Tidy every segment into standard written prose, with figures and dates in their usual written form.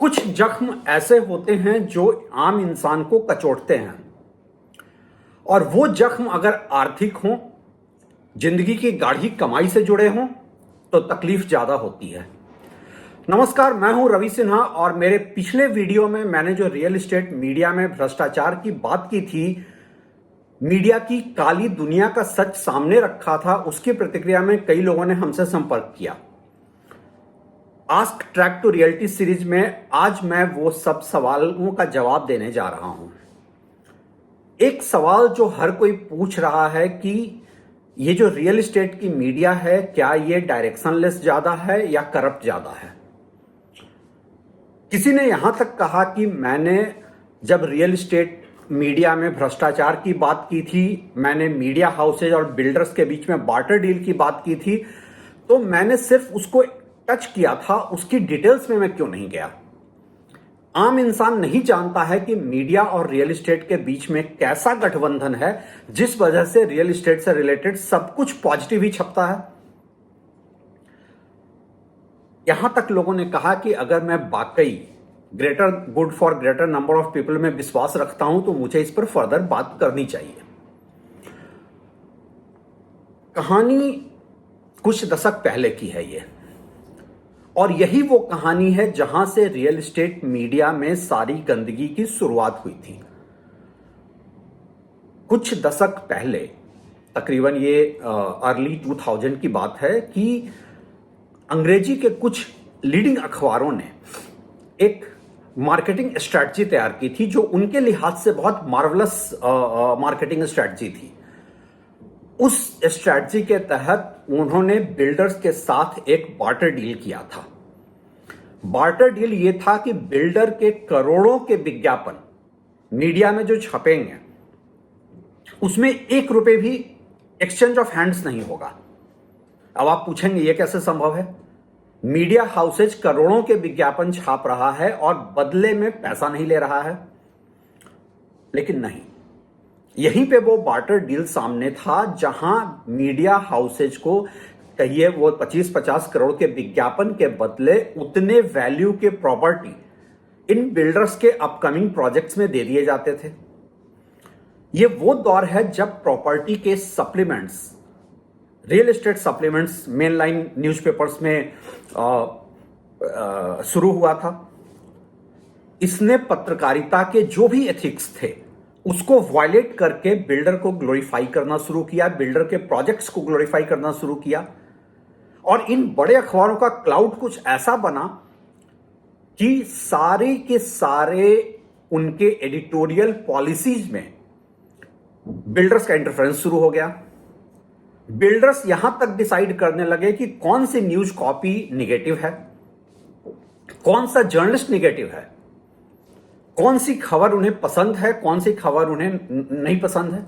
कुछ जख्म ऐसे होते हैं जो आम इंसान को कचोटते हैं, और वो जख्म अगर आर्थिक हों, जिंदगी की गाढ़ी कमाई से जुड़े हों, तो तकलीफ ज्यादा होती है। नमस्कार, मैं हूं रवि सिन्हा और मेरे पिछले वीडियो में मैंने जो रियल एस्टेट मीडिया में भ्रष्टाचार की बात की थी, मीडिया की काली दुनिया का सच सामने रखा था, उसकी प्रतिक्रिया में कई लोगों ने हमसे संपर्क किया। Ask track to reality series में आज मैं वो सब सवालों का जवाब देने जा रहा हूं। एक सवाल जो हर कोई पूछ रहा है कि ये जो रियल एस्टेट की मीडिया है, क्या ये डायरेक्शनलेस ज्यादा है या करप्ट ज्यादा है। किसी ने यहां तक कहा कि मैंने जब रियल एस्टेट मीडिया में भ्रष्टाचार की बात की थी, मैंने मीडिया हाउसेज और बिल्डर्स के बीच में बार्टर डील की बात की थी, तो मैंने सिर्फ उसको टच किया था, उसकी डिटेल्स में मैं क्यों नहीं गया। आम इंसान नहीं जानता है कि मीडिया और रियल एस्टेट के बीच में कैसा गठबंधन है जिस वजह से रियल एस्टेट से रिलेटेड सब कुछ पॉजिटिव ही छपता है। यहां तक लोगों ने कहा कि अगर मैं वाकई greater good for greater number of people में विश्वास रखता हूं तो मुझे इस पर फर्दर बात करनी चाहिए। कहानी कुछ दशक पहले की है ये, और यही वो कहानी है जहां से रियल एस्टेट मीडिया में सारी गंदगी की शुरुआत हुई थी। कुछ दशक पहले, तकरीबन ये अर्ली 2000 की बात है, कि अंग्रेजी के कुछ लीडिंग अखबारों ने एक मार्केटिंग स्ट्रैटेजी तैयार की थी जो उनके लिहाज से बहुत मार्वलस मार्केटिंग स्ट्रैटेजी थी। उस स्ट्रैटेजी के तहत उन्होंने बिल्डर्स के साथ एक बार्टर डील किया था। बार्टर डील यह था कि बिल्डर के करोड़ों के विज्ञापन मीडिया में जो छपेंगे उसमें 1 रुपए भी एक्सचेंज ऑफ हैंड्स नहीं होगा। अब आप पूछेंगे यह कैसे संभव है। मीडिया हाउसेज करोड़ों के विज्ञापन छाप रहा है और बदले में पैसा नहीं ले रहा है, लेकिन नहीं, यहीं पे वो बार्टर डील सामने था जहां मीडिया हाउसेज को कहिए वो 25-50 करोड़ के विज्ञापन के बदले उतने वैल्यू के प्रॉपर्टी इन बिल्डर्स के अपकमिंग प्रोजेक्ट्स में दे दिए जाते थे। ये वो दौर है जब प्रॉपर्टी के supplements, real estate supplements mainline newspapers में शुरू हुआ था। इसने पत्रकारिता के जो भी एथिक्स थे उसको वायलेट करके बिल्डर को ग्लोरीफाई करना शुरू किया, बिल्डर के प्रोजेक्ट्स को ग्लोरीफाई करना शुरू किया, और इन बड़े अखबारों का क्लाउड कुछ ऐसा बना कि सारे के सारे उनके एडिटोरियल पॉलिसीज में बिल्डर्स का इंटरफेरेंस शुरू हो गया। बिल्डर्स यहां तक डिसाइड करने लगे कि कौन सी न्यूज कॉपी निगेटिव है, कौन सा जर्नलिस्ट निगेटिव है, कौन सी खबर उन्हें पसंद है, कौन सी खबर उन्हें नहीं पसंद है।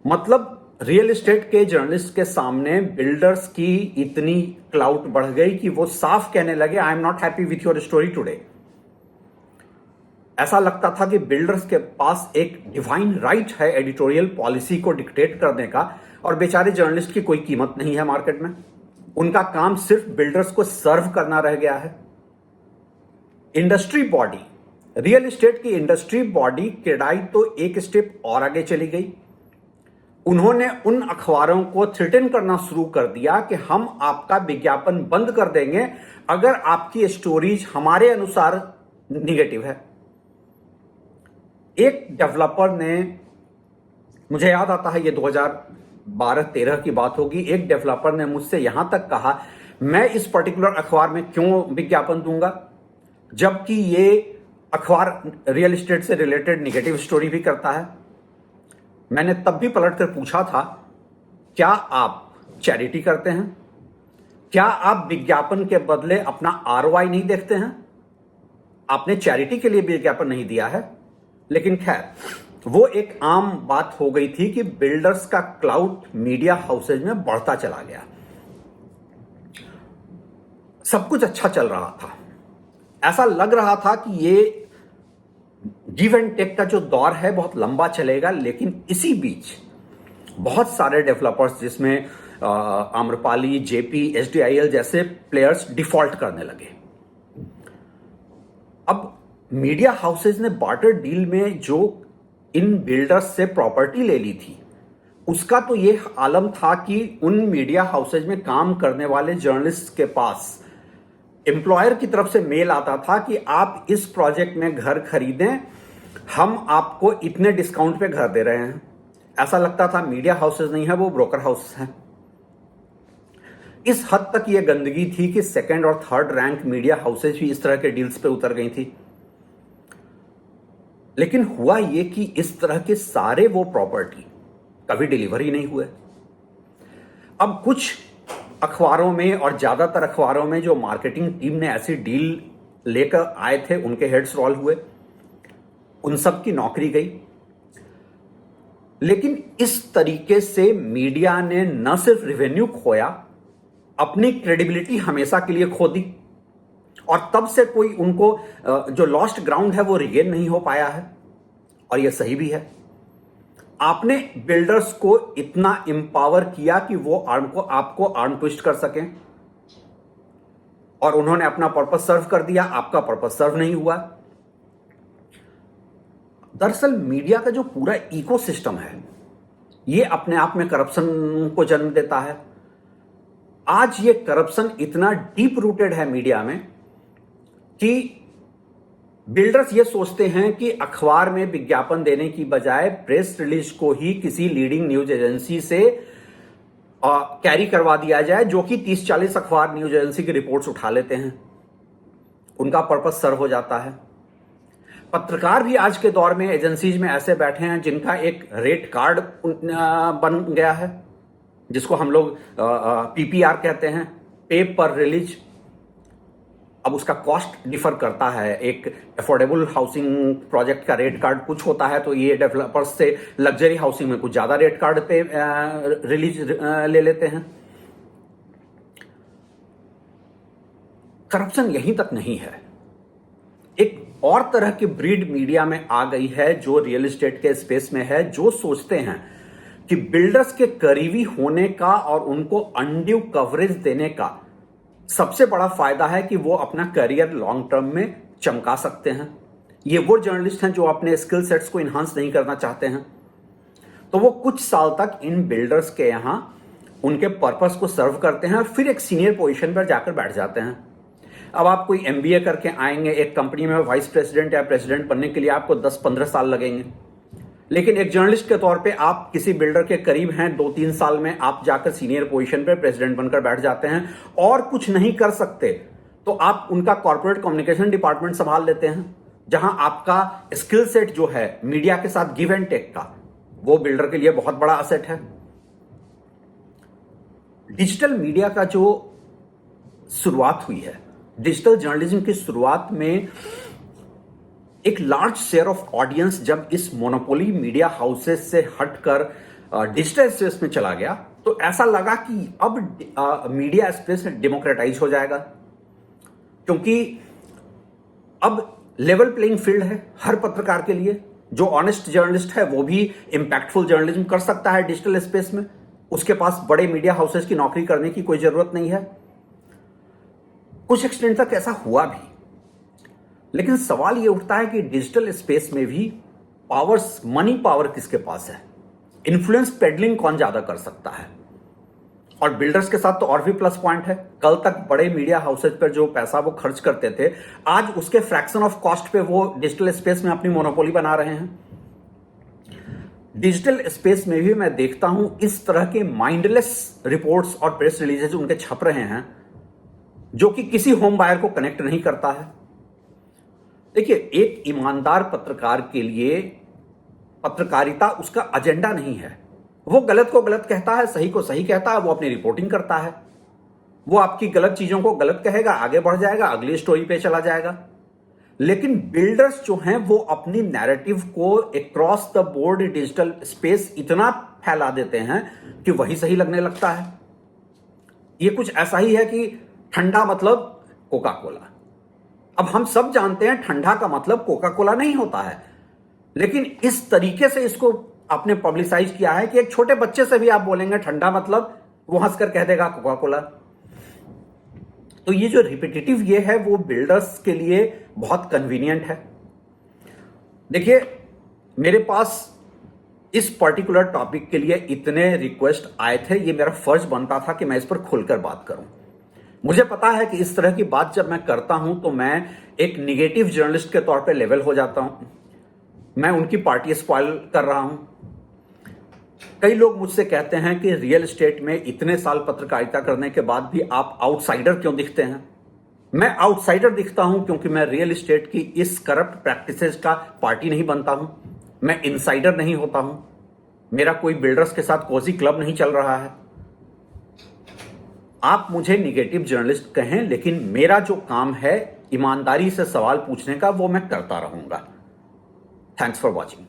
मतलब रियल एस्टेट के जर्नलिस्ट के सामने बिल्डर्स की इतनी क्लाउट बढ़ गई कि वो साफ कहने लगे, I am not happy with your story today. ऐसा लगता था कि बिल्डर्स के पास एक डिवाइन राइट है एडिटोरियल पॉलिसी को डिक्टेट करने का, और बेचारे जर्नलिस्ट की कोई कीमत नहीं है मार्केट में। उनका काम सिर्फ बिल्डर्स को सर्व करना रह गया है। इंडस्ट्री बॉडी, रियल एस्टेट की इंडस्ट्री बॉडी क्रेडाई तो एक स्टेप और आगे चली गई। उन्होंने उन अखबारों को थ्रेटन करना शुरू कर दिया कि हम आपका विज्ञापन बंद कर देंगे अगर आपकी स्टोरीज हमारे अनुसार निगेटिव है। एक डेवलपर ने, मुझे याद आता है ये 2012-13 की बात होगी, एक डेवलपर ने मुझसे यहां तक कहा, मैं इस पर्टिकुलर अखबार में क्यों विज्ञापन दूंगा जबकि ये अखबार रियल एस्टेट से रिलेटेड नेगेटिव स्टोरी भी करता है। मैंने तब भी पलट कर पूछा था, क्या आप चैरिटी करते हैं? क्या आप विज्ञापन के बदले अपना आरओआई नहीं देखते हैं? आपने चैरिटी के लिए विज्ञापन नहीं दिया है। लेकिन खैर, वो एक आम बात हो गई थी कि बिल्डर्स का क्लाउड मीडिया हाउसेज में बढ़ता चला गया। सब कुछ अच्छा चल रहा था, ऐसा लग रहा था कि ये गिव एंड टेक का जो दौर है बहुत लंबा चलेगा। लेकिन इसी बीच बहुत सारे डेवलपर्स, जिसमें आम्रपाली, जेपी, एचडीआईएल जैसे प्लेयर्स डिफॉल्ट करने लगे। मीडिया हाउसेज ने बार्टर डील में जो इन बिल्डर्स से प्रॉपर्टी ले ली थी, उसका तो ये आलम था कि उन मीडिया हाउसेज में काम करने वाले जर्नलिस्ट के पास एम्प्लॉयर की तरफ से मेल आता था कि आप इस प्रोजेक्ट में घर खरीदें, हम आपको इतने डिस्काउंट पे घर दे रहे हैं। ऐसा लगता था मीडिया हाउसेज नहीं है, वो ब्रोकर हाउस है। इस हद तक ये गंदगी थी कि सेकंड और थर्ड रैंक मीडिया हाउसेज भी इस तरह के डील्स पे उतर गई थी। लेकिन हुआ ये कि इस तरह के सारे वो प्रॉपर्टी कभी डिलीवरी नहीं हुए। अब कुछ अखबारों में और ज्यादातर अखबारों में जो मार्केटिंग टीम ने ऐसी डील लेकर आए थे, उनके हेड्स रोल हुए, उन सब की नौकरी गई। लेकिन इस तरीके से मीडिया ने न सिर्फ रेवेन्यू खोया, अपनी क्रेडिबिलिटी हमेशा के लिए खो दी, और तब से कोई उनको जो लॉस्ट ग्राउंड है वो रिगेन नहीं हो पाया है। और ये सही भी है। आपने बिल्डर्स को इतना एम्पावर किया कि वो आपको आर्म ट्विस्ट कर सकें, और उन्होंने अपना पर्पस सर्व कर दिया, आपका पर्पस सर्व नहीं हुआ। दरअसल मीडिया का जो पूरा इकोसिस्टम है, ये अपने आप में करप्शन को जन्म देता है। आज ये करप्शन इतना डीप रूटेड है मीडिया में कि बिल्डर्स ये सोचते हैं कि अखबार में विज्ञापन देने की बजाय प्रेस रिलीज को ही किसी लीडिंग न्यूज एजेंसी से कैरी करवा दिया जाए, जो कि 30-40 अखबार न्यूज एजेंसी की रिपोर्ट्स उठा लेते हैं। उनका पर्पस सर्व हो जाता है। पत्रकार भी आज के दौर में एजेंसीज में ऐसे बैठे हैं जिनका एक रेट कार्ड बन गया है, जिसको हम लोग पीपीआर कहते हैं, पे पर रिलीज। अब उसका कॉस्ट डिफर करता है। एक अफोर्डेबल हाउसिंग प्रोजेक्ट का रेट कार्ड कुछ होता है, तो ये डेवलपर्स से लग्जरी हाउसिंग में कुछ ज्यादा रेट कार्ड पे रिलीज ले लेते हैं। करप्शन यहीं तक नहीं है, एक और तरह की ब्रीड मीडिया में आ गई है जो रियल एस्टेट के स्पेस में है, जो सोचते हैं कि बिल्डर्स के करीबी होने का और उनको अनड्यू कवरेज देने का सबसे बड़ा फायदा है कि वो अपना करियर लॉन्ग टर्म में चमका सकते हैं। ये वो जर्नलिस्ट हैं जो अपने स्किल सेट्स को इन्हांस नहीं करना चाहते हैं, तो वो कुछ साल तक इन बिल्डर्स के यहां उनके पर्पस को सर्व करते हैं और फिर एक सीनियर पोजीशन पर जाकर बैठ जाते हैं। अब आप कोई एमबीए करके आएंगे एक कंपनी में, वाइस प्रेसिडेंट या प्रेसिडेंट बनने के लिए आपको 10-15 साल लगेंगे। लेकिन एक जर्नलिस्ट के तौर पे आप किसी बिल्डर के करीब हैं, 2-3 साल में आप जाकर सीनियर पोजीशन पे प्रेसिडेंट बनकर बैठ जाते हैं, और कुछ नहीं कर सकते तो आप उनका कॉर्पोरेट कम्युनिकेशन डिपार्टमेंट संभाल लेते हैं, जहां आपका स्किल सेट जो है मीडिया के साथ गिव एंड टेक का, वो बिल्डर के लिए बहुत बड़ा असेट है। डिजिटल मीडिया का जो शुरुआत हुई है, डिजिटल जर्नलिज्म की शुरुआत में एक लार्ज शेयर ऑफ ऑडियंस जब इस मोनोपोली मीडिया हाउसेस से हटकर डिजिटल स्पेस में चला गया, तो ऐसा लगा कि अब मीडिया स्पेस डेमोक्रेटाइज हो जाएगा, क्योंकि अब लेवल प्लेइंग फील्ड है हर पत्रकार के लिए। जो ऑनेस्ट जर्नलिस्ट है वो भी इंपैक्टफुल जर्नलिज्म कर सकता है डिजिटल स्पेस में, उसके पास बड़े मीडिया हाउसेस की नौकरी करने की कोई जरूरत नहीं है। कुछ एक्सटेंट तक ऐसा हुआ भी, लेकिन सवाल यह उठता है कि डिजिटल स्पेस में भी पावर्स, मनी पावर किसके पास है, इन्फ्लुएंस पेडलिंग कौन ज्यादा कर सकता है। और बिल्डर्स के साथ तो और भी प्लस पॉइंट है। कल तक बड़े मीडिया हाउसेज पर जो पैसा वो खर्च करते थे, आज उसके फ्रैक्शन ऑफ कॉस्ट पे वो डिजिटल स्पेस में अपनी मोनोपोली बना रहे हैं। डिजिटल स्पेस में भी मैं देखता हूं इस तरह के माइंडलेस रिपोर्ट्स और प्रेस रिलीजेस उनके छप रहे हैं, जो कि किसी होम बायर को कनेक्ट नहीं करता है। देखिए, एक ईमानदार पत्रकार के लिए पत्रकारिता उसका एजेंडा नहीं है। वो गलत को गलत कहता है, सही को सही कहता है, वो अपनी रिपोर्टिंग करता है। वो आपकी गलत चीजों को गलत कहेगा, आगे बढ़ जाएगा, अगली स्टोरी पे चला जाएगा। लेकिन बिल्डर्स जो हैं वो अपनी नैरेटिव को across the board digital space इतना फैला देते हैं कि वही सही लगने लगता है। ये कुछ ऐसा ही है कि ठंडा मतलब कोका कोला। अब हम सब जानते हैं ठंडा का मतलब कोका कोला नहीं होता है, लेकिन इस तरीके से इसको आपने पब्लिसाइज किया है कि एक छोटे बच्चे से भी आप बोलेंगे ठंडा मतलब, वो हंसकर कह देगा कोका कोला। तो ये जो रिपीटेटिव ये है वो बिल्डर्स के लिए बहुत कन्वीनियंट है। देखिए, मेरे पास इस पर्टिकुलर टॉपिक के लिए इतने रिक्वेस्ट आए थे, ये मेरा फर्ज बनता था कि मैं इस पर खुलकर बात करूं। मुझे पता है कि इस तरह की बात जब मैं करता हूं तो मैं एक निगेटिव जर्नलिस्ट के तौर पे लेवल हो जाता हूं, मैं उनकी पार्टी स्पॉइल कर रहा हूं। कई लोग मुझसे कहते हैं कि रियल एस्टेट में इतने साल पत्रकारिता करने के बाद भी आप आउटसाइडर क्यों दिखते हैं? मैं आउटसाइडर दिखता हूं क्योंकि मैं रियल एस्टेट की इस करप्ट प्रैक्टिसेस का पार्टी नहीं बनता हूं, मैं इनसाइडर नहीं होता हूं, मेरा कोई बिल्डर्स के साथ कोजी क्लब नहीं चल रहा है। आप मुझे निगेटिव जर्नलिस्ट कहें, लेकिन मेरा जो काम है ईमानदारी से सवाल पूछने का, वो मैं करता रहूंगा। Thanks for watching.